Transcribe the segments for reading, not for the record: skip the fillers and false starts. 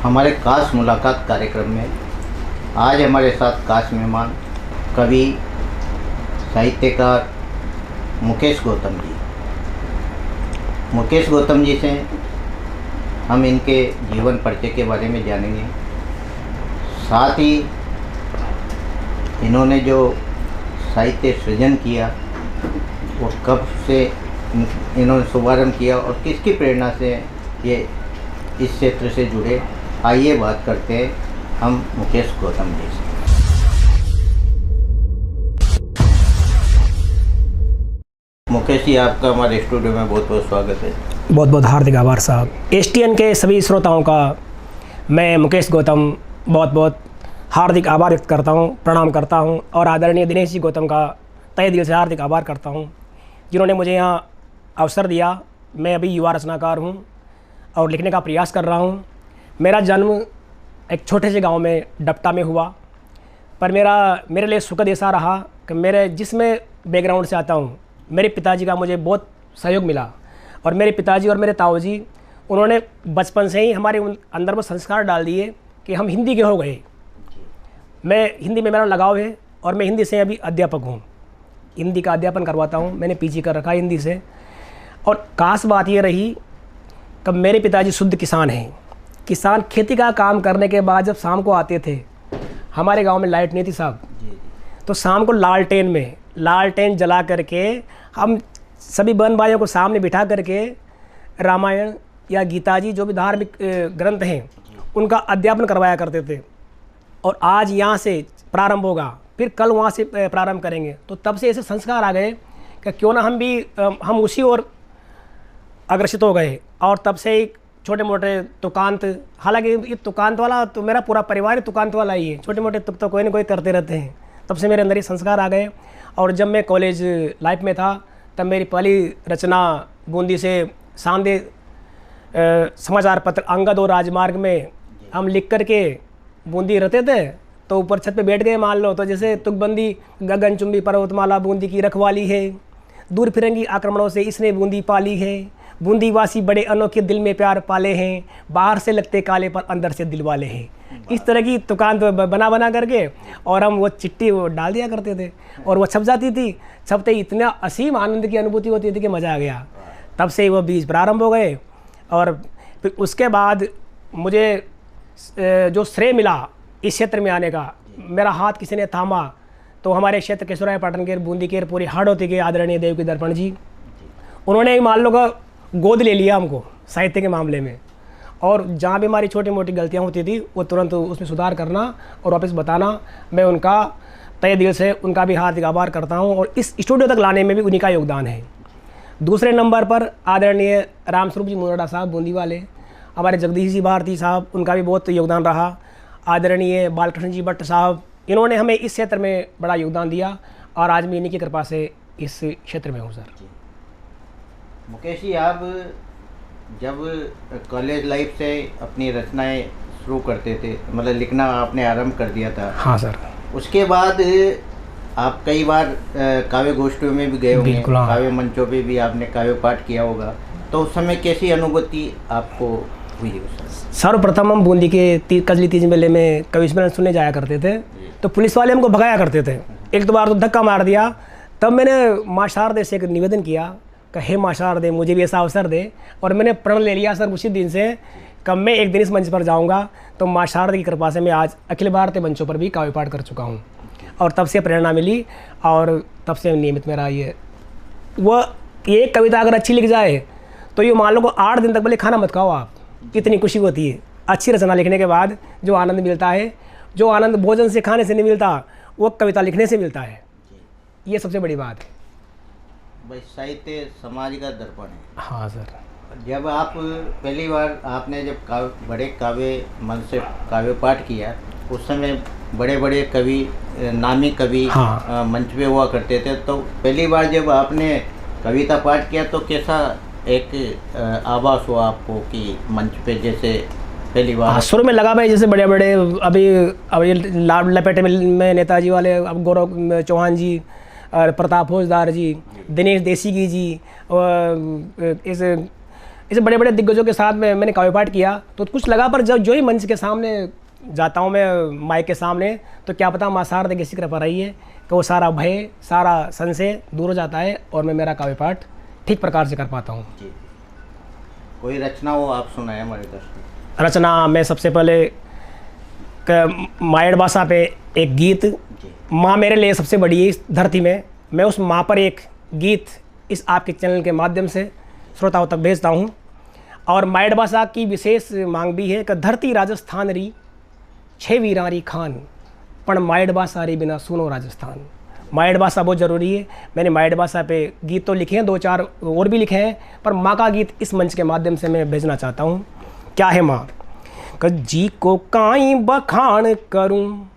हमारे खास मुलाकात कार्यक्रम में आज हमारे साथ खास मेहमान कवि साहित्यकार मुकेश गौतम जी। मुकेश गौतम जी से हम इनके जीवन परिचय के बारे में जानेंगे, साथ ही इन्होंने जो साहित्य सृजन किया वो कब से इन्होंने शुभारंभ किया और किसकी प्रेरणा से ये इस क्षेत्र से जुड़े। आइए बात करते हैं हम मुकेश गौतम जी से। मुकेश जी, आपका हमारे स्टूडियो में बहुत बहुत स्वागत है। बहुत बहुत हार्दिक आभार साहब। एसटीएन के सभी श्रोताओं का मैं मुकेश गौतम बहुत बहुत हार्दिक आभार व्यक्त करता हूँ, प्रणाम करता हूँ और आदरणीय दिनेश जी गौतम का तहे दिल से हार्दिक आभार करता हूँ जिन्होंने मुझे यहाँ अवसर दिया। मैं अभी युवा रचनाकार हूँ और लिखने का प्रयास कर रहा हूँ। मेरा जन्म एक छोटे से गांव में डपटा में हुआ, पर मेरे लिए सुखद ऐसा रहा कि मेरे जिसमें बैकग्राउंड से आता हूँ, मेरे पिताजी का मुझे बहुत सहयोग मिला और मेरे पिताजी और मेरे ताऊ जी उन्होंने बचपन से ही हमारे अंदर में संस्कार डाल दिए कि हम हिंदी के हो गए। मैं हिंदी में मेरा लगाव है और मैं हिंदी से अभी अध्यापक हूँ, हिंदी का अध्यापन करवाता हूँ। मैंने पीजी कर रखा है हिंदी से। और खास बात ये रही कि मेरे पिताजी शुद्ध किसान हैं। किसान खेती का काम करने के बाद जब शाम को आते थे, हमारे गांव में लाइट नहीं थी साहब, तो शाम को लालटेन जला करके हम सभी बहन भाइयों को सामने बिठा करके रामायण या गीता जी जो भी धार्मिक ग्रंथ हैं उनका अध्यापन करवाया करते थे। और आज यहाँ से प्रारंभ होगा, फिर कल वहाँ से प्रारंभ करेंगे। तो तब से ऐसे संस्कार आ गए कि क्यों ना हम उसी ओर अग्रसित हो गए। और तब से ही छोटे मोटे तुकांत, हालांकि ये तुकांत वाला तो मेरा पूरा परिवार ही तुकांत वाला ही है, छोटे मोटे तुक तो कोई ना कोई करते रहते हैं। तब से मेरे अंदर ये संस्कार आ गए। और जब मैं कॉलेज लाइफ में था तब मेरी पहली रचना बूंदी से सांदे समाचार पत्र अंगद और राजमार्ग में हम लिख करके बूंदी रहते थे, तो ऊपर छत पे बैठ गए मान लो, तो जैसे तुकबंदी गगनचुंबी पर्वतमाला बूंदी की रखवाली है, दूर फिरंगी आक्रमणों से इसने बूंदी पाली है, बूंदीवासी बड़े अनोखे दिल में प्यार पाले हैं, बाहर से लगते काले पर अंदर से दिल वाले हैं। इस तरह की तुकांत बना करके और हम वो चिट्ठी वो डाल दिया करते थे और वो छप जाती थी। छपते इतना असीम आनंद की अनुभूति होती थी कि मज़ा आ गया। तब से वो बीज प्रारंभ हो गए। और फिर उसके बाद मुझे जो श्रेय मिला इस क्षेत्र में आने का, मेरा हाथ किसी ने थामा तो हमारे क्षेत्र केशवराय पाटन के बूंदी के पूरी हाड़ौती के आदरणीय देव की दर्पण जी, उन्होंने मान लो का गोद ले लिया हमको साहित्य के मामले में। और जहाँ भी हमारी छोटी मोटी गलतियाँ होती थी वो तुरंत उसमें सुधार करना और वापस बताना, मैं उनका तहे दिल से उनका भी हार्दिक आभार करता हूँ। और इस स्टूडियो तक लाने में भी उन्हीं का योगदान है। दूसरे नंबर पर आदरणीय रामस्वरूप जी मुनोडा साहब बूंदी वाले, हमारे जगदीश जी भारती साहब, उनका भी बहुत योगदान रहा। आदरणीय बालकृष्ण जी भट्ट साहब, इन्होंने हमें इस क्षेत्र में बड़ा योगदान दिया और आज मैं इन्हीं की कृपा से इस क्षेत्र में हूँ सर। मुकेश जी, आप जब कॉलेज लाइफ से अपनी रचनाएं शुरू करते थे, मतलब लिखना आपने आरंभ कर दिया था। हाँ सर। उसके बाद आप कई बार काव्य गोष्ठियों में भी गए होंगे, हाँ। काव्य मंचों पे भी आपने काव्य पाठ किया होगा, तो उस समय कैसी अनुभूति आपको हुई उस समय? सर्वप्रथम हम बूंदी के कजली तीज मेले में कवि सम्मेलन सुनने जाया करते थे, तो पुलिस वाले हमको भगाया करते थे। एक दो बार तो धक्का मार दिया। तब मैंने माँ शारदे से एक निवेदन किया कि हे माँ शारदे, मुझे भी ऐसा अवसर दे। और मैंने प्रण ले लिया सर उसी दिन से कि मैं एक दिन इस मंच पर जाऊंगा। तो माँ शारदे की कृपा से मैं आज अखिल भारतीय मंचों पर भी काव्य पाठ कर चुका हूँ और तब से प्रेरणा मिली और तब से नियमित मेरा ये कविता अगर अच्छी लिख जाए तो ये मान लो को 8 दिन तक भले खाना मत खाओ आप, इतनी खुशी होती है। अच्छी रचना लिखने के बाद जो आनंद मिलता है, जो आनंद भोजन से खाने से नहीं मिलता, वो कविता लिखने से मिलता है। ये सबसे बड़ी बात है भाई। साहित्य समाज का दर्पण है। हाँ सर। जब आप पहली बार आपने जब बड़े काव्य मंच से काव्य पाठ किया, उस समय बड़े बड़े कवि, नामी कवि हाँ। मंच पे हुआ करते थे, तो पहली बार जब आपने कविता पाठ किया तो कैसा एक आभास हुआ आपको कि मंच पे जैसे पहली बार? शुरू में लगा भाई जैसे बड़े बड़े अभी लपेटे में नेताजी वाले, अब गौरव चौहान जी और प्रताप फौजदार जी, दिनेश देसीगी जी और इस बड़े बड़े दिग्गजों के साथ में मैंने काव्य पाठ किया तो कुछ लगा, पर जब जो ही मंच के सामने जाता हूँ मैं, माइक के सामने, तो क्या पता माँ शारदा की कृपा रही है कि वो सारा भय, सारा संशय दूर हो जाता है और मैं मेरा काव्य पाठ ठीक प्रकार से कर पाता हूँ। जी, कोई रचना हो आप सुनाए हमारे दर्शक। रचना मैं सबसे पहले मायड़ भाषा पे एक गीत, माँ मेरे लिए सबसे बड़ी है इस धरती में, मैं उस माँ पर एक गीत इस आपके चैनल के माध्यम से श्रोताओं तक भेजता हूँ। और मायड़ भाषा की विशेष मांग भी है कि धरती राजस्थान री 6 वीरारी खान, पण मायड़ भाषा री बिना सुनो राजस्थान। मायड़ भाषा बहुत ज़रूरी है। मैंने मायड़ भाषा पे गीत तो लिखे हैं, 2-4 और भी लिखे हैं, पर माँ का गीत इस मंच के माध्यम से मैं भेजना चाहता हूँ। क्या है माँ? कि जी को काई बखान करूँ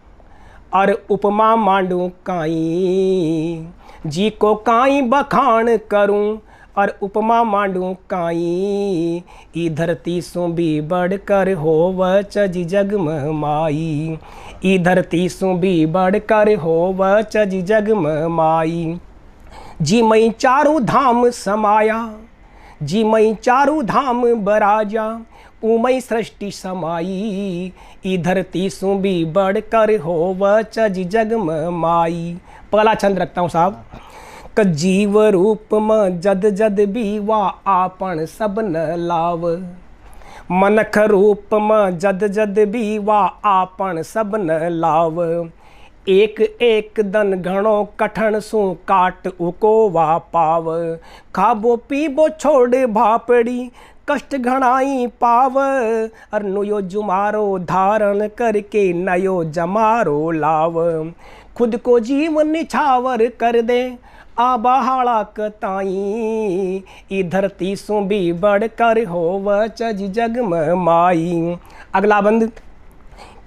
और उपमा मांडूँ काई, जी को काई बखान करूँ और उपमा मांडूँ काई, ई धरती सो भी बढ़कर होव चज जग में माई, ई धरती सो भी बढ़कर होव चज जग में माई। जी मई चारों धाम समाया, जी मई चारों धाम बराजा, उमई सृष्टि समाई, ई धरती सो भी बढ़कर होव चज जग में माई। पहला छंद रखता हूँ साहब। क जीव रूप में जद जद भी वा आपन सब न लाव, मनख रूप में जद जद भी वा आपन सब न लाव, एक एक दन घणो कठन सु काट उको वा पाव, खाबो पीबो छोड़ भापड़ी कष्ट घणाई पाव, और नुयो जुमारो धारण करके नयो जमारो लाव, खुद को जीव निछावर कर दे आबाहाड़ा कताई, ई धरती सो भी बढ़कर होव चज जग में माई। अगला बंद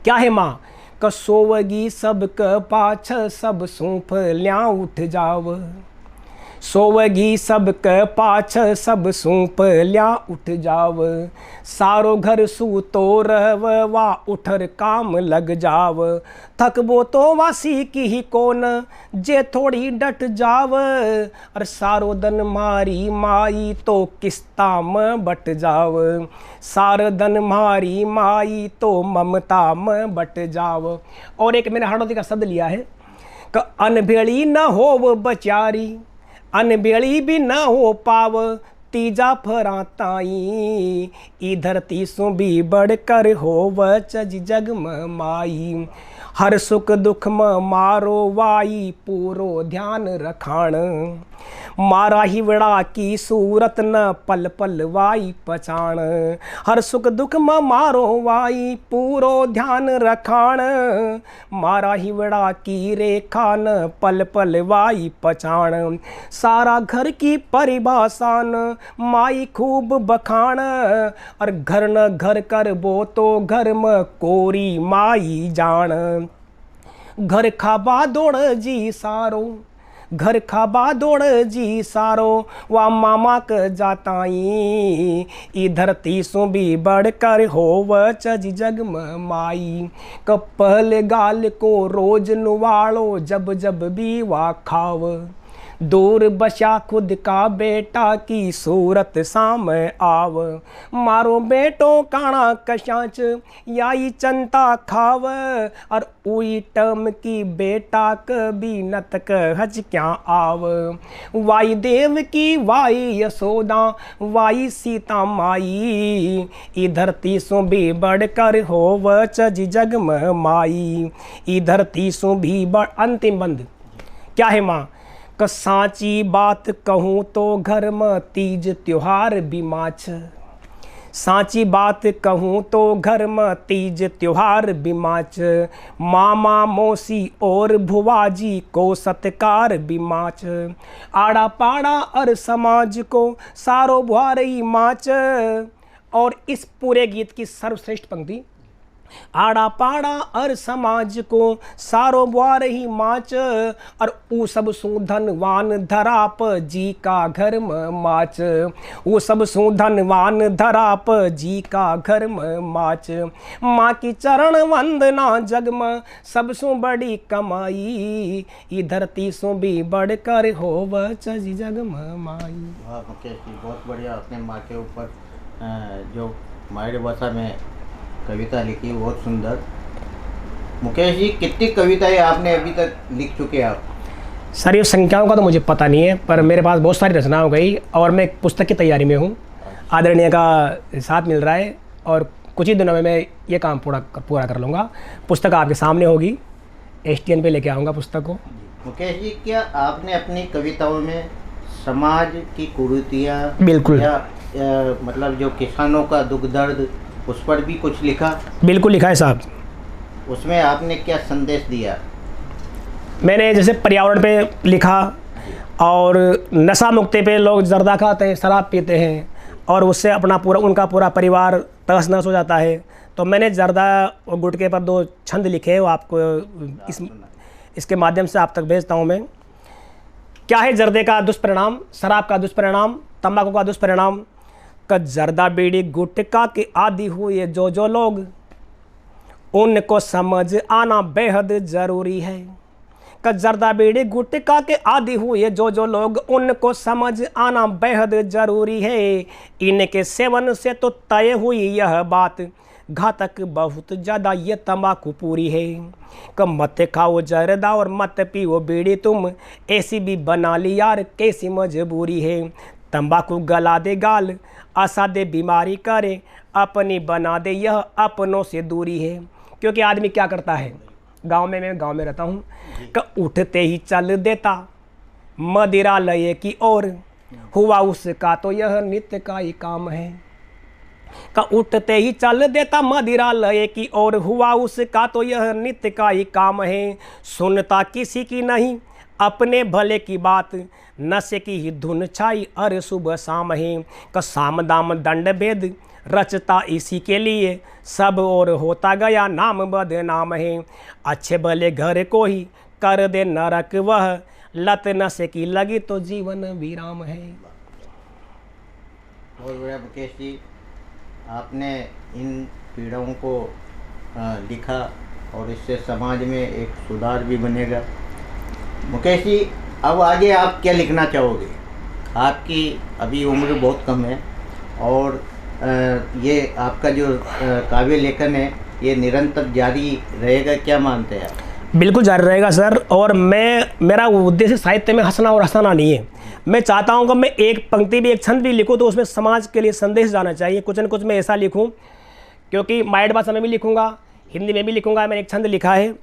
क्या है माँ? कसोवगी सब क पाछ सब सूफ ल्या उठ जाव, सोवगी सब क पाछ सब सूप ल्या उठ जाव, सारो घर सू तो रहव वा उठर काम लग जाव, थकबो तो वासी की ही कोन जे थोड़ी डट जाव, और सारो दन मारी माई तो किस्ता में बट जाव, सार दन मारी माई तो ममता में बट जाव। और एक मैंने हड़ौती का शब्द लिया है कि अनभेड़ी न होव बचारी, अनबेड़ी भी न हो पाव, तीजा फराताई, ई धरती सो भी बढ़कर होव चज जग में माई, हर सुख दुख में मारो वाई पूरो ध्यान रखाण, मारा ही विड़ा की सूरत न पल पल वाई पछाण, हर सुख दुख में मारो वाई पूरो ध्यान रखाण, मारा ही विड़ा की रेखा न पल पल वाई पछाण, सारा घर की परिभाषा न माई खूब बखाण, और घर न घर कर बो तो घर में कोरी माई जान, घर खाबा दौड़ जी सारो, घर खाबा दौड़ जी सारो, वा मामा क जाताई, ई धरती सो भी बढ़कर होव चज जग में माई, कपल गाल को रोज नुवालो जब जब भी वा खाव, दूर बसा खुद का बेटा की सूरत सामने आव, मारो बेटो काना कशाच याई चंता खाव, और उई टम की बेटा कभी नतक हज क्या आव, वाई देव की वाई यशोदा वाई सीता माई, ई धरती सो भी बढ़कर होव चज जग में माई, ई धरती सो भी बढ़। अंतिम बंद क्या है माँ? क साची बात कहूँ तो घर में तीज त्योहार बिमाच, साची बात कहूँ तो घर में तीज त्योहार बिमाच, मामा मौसी और भुआजी को सत्कार बिमाच, आड़ा पाड़ा और समाज को सारो भुआरई माच। और इस पूरे गीत की सर्वश्रेष्ठ पंक्ति, आड़ा पाड़ा और समाज को सारो बुआर ही माच, और ऊ सब सु धनवान धराप जी का घर में माच, ऊ सब सु धनवान धराप जी का घर में माच, माँ की चरण वंदना जग में सब सु बड़ी कमाई, ई धरती सु भी बढ़कर होव चज जग में माई। वाह मुकेश जी, बहुत बढ़िया आपने माँ के ऊपर जो मायड़ भाषा में कविता लिखी, बहुत सुंदर। मुकेश जी, कितनी कविताएं आपने अभी तक लिख चुके हैं आप? सर ये संख्याओं का तो मुझे पता नहीं है, पर मेरे पास बहुत सारी रचना हो गई और मैं एक पुस्तक की तैयारी में हूँ। आदरणीय का साथ मिल रहा है और कुछ ही दिनों में मैं ये काम पूरा कर लूँगा। पुस्तक आपके सामने होगी, STN पे लेके आऊँगा पुस्तक को। मुकेश जी, क्या आपने अपनी कविताओं में समाज की कुरीतियाँ बिल्कुल या मतलब जो किसानों का दुख दर्द, उस पर भी कुछ लिखा? बिल्कुल लिखा है साहब। उसमें आपने क्या संदेश दिया? मैंने जैसे पर्यावरण पे लिखा और नशा मुक्ति पे, लोग जर्दा खाते हैं, शराब पीते हैं और उससे उनका पूरा परिवार तहस नहस हो जाता है। तो मैंने जर्दा और गुटखे पर 2 छंद लिखे, वो आपको इसके माध्यम से आप तक भेजता हूँ मैं। क्या है जर्दे का दुष्परिणाम, शराब का दुष्परिणाम, तंबाकू का दुष्परिणाम? जर्दा बीड़ी गुटखा के आदि हुए जो लोग, उनको समझ आना बेहद ज़रूरी है। जर्दा बीड़ी गुटखा के आदि हुए जो लोग, उनको समझ आना बेहद ज़रूरी है। इनके सेवन से तो तय हुई यह बात, घातक बहुत ज़्यादा ये तंबाकू पूरी है। मत खाओ जर्दा और मत पियो बीड़ी तुम, ऐसी भी बना ली यार कैसी मजबूरी है। तंबाकू गला दे गाल, आशा दे बीमारी करे, अपनी बना दे यह अपनों से दूरी है। क्योंकि आदमी क्या करता है, मैं गांव में रहता हूँ, उठते ही चल देता मदिरा लय की ओर, हुआ उसका तो यह नित्य का ही काम है। उठते ही चल देता मदिरा लय की ओर, हुआ उसका तो यह नित्य का ही काम है। सुनता किसी की नहीं अपने भले की बात, नशे की ही धुन छाई अरे सुबह शाम है। साम दाम दंड भेद रचता इसी के लिए, सब और होता गया नाम बदनाम है। अच्छे भले घर को ही कर दे नरक वह, लत नशे की लगी तो जीवन विराम है। बहुत बढ़िया मुकेश जी, आपने इन पीड़ाओं को लिखा और इससे समाज में एक सुधार भी बनेगा। मुकेश जी, अब आगे आप क्या लिखना चाहोगे? आपकी अभी उम्र बहुत कम है और ये आपका जो काव्य लेखन है ये निरंतर जारी रहेगा, क्या मानते हैं आप? बिल्कुल जारी रहेगा सर। और मेरा उद्देश्य साहित्य में हंसना और हंसाना नहीं है। मैं चाहता हूँ कि मैं एक पंक्ति भी, एक छंद भी लिखूँ तो उसमें समाज के लिए संदेश जाना चाहिए। कुछ न कुछ मैं ऐसा लिखूँ, क्योंकि माइड भाषा में भी लिखूँगा, हिंदी में भी लिखूँगा। मैंने एक छंद लिखा है,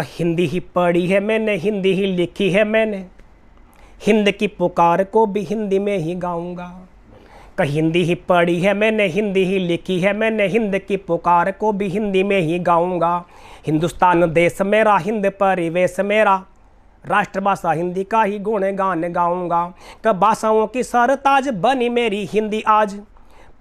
हिंदी ही पढ़ी है मैंने, हिंदी ही लिखी है मैंने, हिंद की पुकार को भी हिंदी में ही गाऊँगा। हिंदी ही पढ़ी है मैंने, हिंदी ही लिखी है मैंने, हिंद की पुकार को भी हिंदी में ही गाऊंगा। हिंदुस्तान देश मेरा, हिंद परिवेश मेरा, राष्ट्रभाषा हिंदी का ही गुण गान गाऊंगा। भाषाओं की सरताज बनी मेरी हिंदी आज,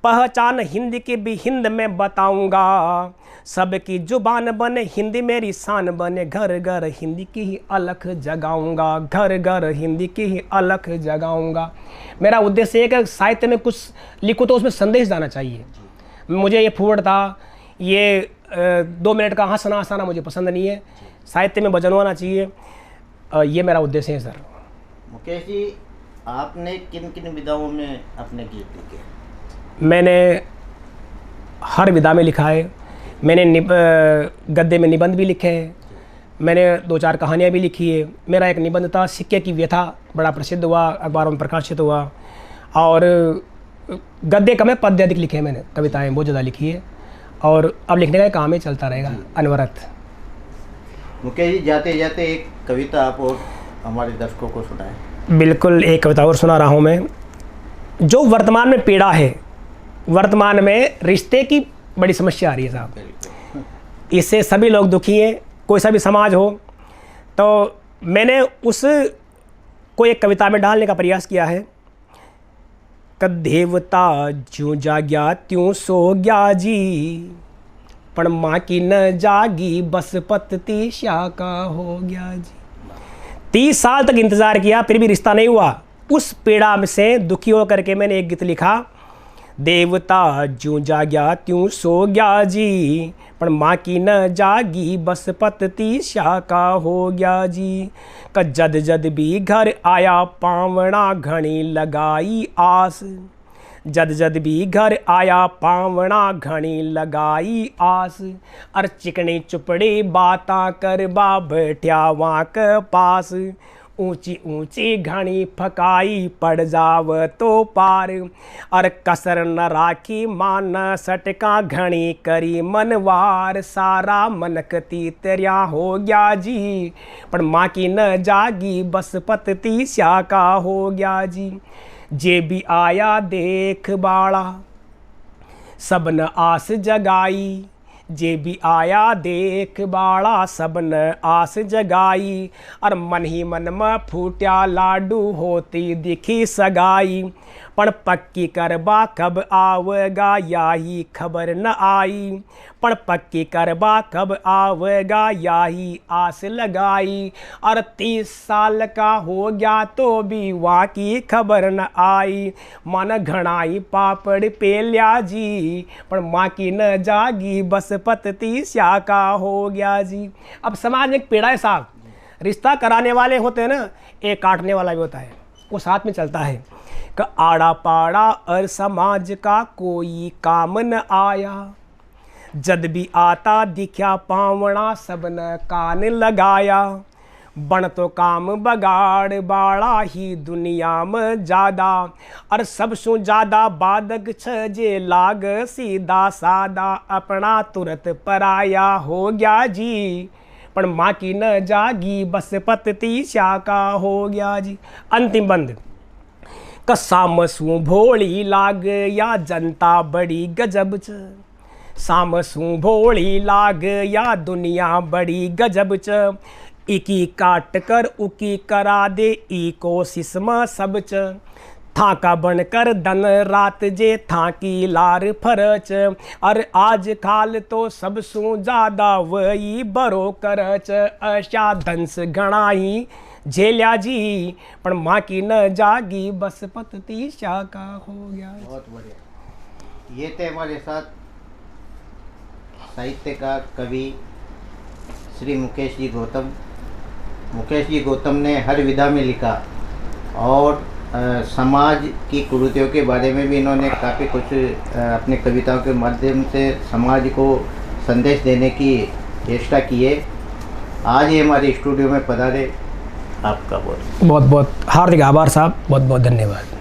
पहचान हिंदी की भी हिंद में बताऊंगा। सबकी जुबान बने हिंदी मेरी शान बने, घर घर हिंदी की ही अलख जगाऊंगा, घर घर हिंदी की ही अलख जगाऊंगा। मेरा उद्देश्य है कि साहित्य में कुछ लिखूँ तो उसमें संदेश जाना चाहिए। मुझे ये फूट था, ये 2 मिनट का हंसना हंसाना मुझे पसंद नहीं है, साहित्य में वजन होना चाहिए। ये मेरा उद्देश्य है सर। मुकेश जी, आपने किन किन विधाओं में अपने गीत लिखे? मैंने हर विधा में लिखा है। मैंने गद्य में निबंध भी लिखे हैं, मैंने 2-4 कहानियाँ भी लिखी है। मेरा एक निबंध था सिक्के की व्यथा, बड़ा प्रसिद्ध हुआ, अखबारों में प्रकाशित हुआ। और गद्य कम है, पद्य अधिक लिखे हैं मैंने, कविताएं बहुत ज़्यादा लिखी है और अब लिखने का काम ही चलता रहेगा अनवरत। मुकेश जी, जाते जाते एक कविता आप और हमारे दर्शकों को सुनाएं। बिल्कुल, एक कविता और सुना रहा हूँ मैं। जो वर्तमान में पीड़ा है, वर्तमान में रिश्ते की बड़ी समस्या आ रही है साहब, इससे सभी लोग दुखी हैं, कोई सा भी समाज हो। तो मैंने उस को एक कविता में डालने का प्रयास किया है। देवता ज्यों जाग्या त्यों सो गया जी, पण माँ की न जागी बस पतती शाका हो गया जी। 30 साल तक इंतज़ार किया फिर भी रिश्ता नहीं हुआ। उस पीड़ा में से दुखी होकर के मैंने एक गीत लिखा। देवता ज्यों जाग्या त्यों सो गया जी, पर माँ की न जागी बस पतती शाका हो गया जी। जद जद भी घर आया पावना, घनी लगाई आस, जद जद भी घर आया पावना घनी लगाई आस, अर चिकनी चुपड़ी बाता कर बा बैठ्या वहाँ के पास। ऊंची ऊंची घनी फकाई पड़ जाव तो पार, और कसर न राखी मान सटका घनी करी मनवार। सारा मनकती तेरिया हो गया जी, पर माँ की न जागी बस पतती श्याका हो गया जी। जे भी आया देख बाड़ा सबन आस जगाई, जे भी आया देख बाड़ा सबन आस जगाई। और मन ही मन में फूट्या लाडू होती दिखी सगाई, पण पक्की करबा कब आवेगा याही खबर न आई। पण पक्की करबा कब आवेगा याही आस लगाई। और 30 साल का हो गया तो भी वहाँ की खबर न आई। मन घणाई पापड़ पेल्या जी, पर माँ की न जागी बस पतती श्याका हो गया जी। अब समाज में एक पेड़ा है साहब, रिश्ता कराने वाले होते हैं ना, एक काटने वाला भी होता है, वो साथ में चलता है। कि आड़ा पाड़ा और समाज का कोई काम न आया, जद भी आता दिखा पावना सबन कान लगाया। बन तो काम बगाड़ बाड़ा ही दुनिया में ज़्यादा, और सबसों ज़्यादा बाधक छ जे लाग सीधा सादा। अपना तुरंत पराया हो गया जी, पर माँ की न जागी बस पतती श्याका हो गया जी। अंतिम बंद। सामसू भोली लाग या जनता बड़ी गजब च, सामसू भोली लाग या दुनिया बड़ी गजब च। इकी काट कर उकी करा दे ई कोशिश में सब च। था का बनकर दन रात जे था की लार फरच, और आज खाल तो सब सू ज़्यादा वही बरो करच। अशा दंस गणाई झेल्या जी, पर माँ की न जागी बस पतती श्याका हो गया। बहुत बढ़िया। ये थे हमारे साथ साहित्यकार कवि श्री मुकेश जी गौतम। मुकेश जी गौतम ने हर विधा में लिखा, और समाज की कुरीतियों के बारे में भी इन्होंने काफ़ी कुछ अपने कविताओं के माध्यम से समाज को संदेश देने की चेष्टा की है। आज ये हमारे स्टूडियो में पधारे, आपका बहुत बहुत हार्दिक आभार साहब, बहुत बहुत धन्यवाद।